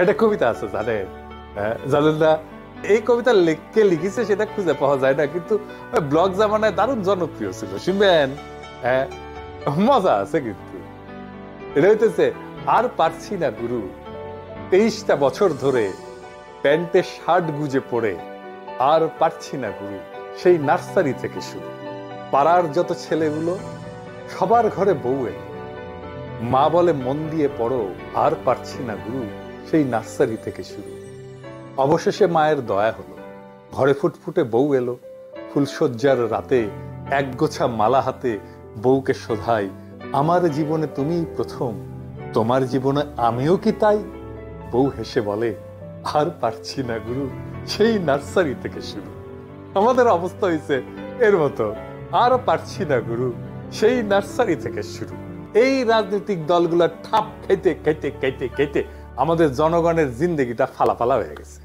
একটা কবিতা আছে জানেন, জানেন না? এই কবিতা কে লিখেছে সেটা খুঁজে পাওয়া যায় না, কিন্তু ব্লগ জামানায় দারুণ জনপ্রিয় ছিল, শুনবেন? হ্যাঁ, মজা আছে কিন্তু। এটা হইতেছে, আর পারছি না গুরু 23টা বছর ধরে প্যান্টে শার্ট গুজে পড়ে, আর পারছি না গুরু সেই নার্সারি থেকে শুরু। পাড়ার যত ছেলেগুলো সবার ঘরে বউ এলো, মা বলে মন দিয়ে পড়ো, আর পারছি না গুরু সেই নার্সারি থেকে শুরু। অবশেষে মায়ের দয়া হলো, ঘরে ফুটফুটে বউ এলো, ফুলশয্যার রাতে একগোছা মালা হাতে বউকে শোধাই, আমার জীবনে তুমিই প্রথম, তোমার জীবনে আমিও কি তাই? বউ হেসে বলে, আর পারছি না গুরু সেই নার্সারি থেকে শুরু। আমাদের অবস্থা হয়েছে এর মতো, আর পারছি না গুরু সেই নার্সারি থেকে শুরু। এই রাজনৈতিক দলগুলা ঠাপ খাইতে খাইতে খাইতে খাইতে আমাদের জনগণের জিন্দেগিটা ফালাফালা হয়ে গেছে।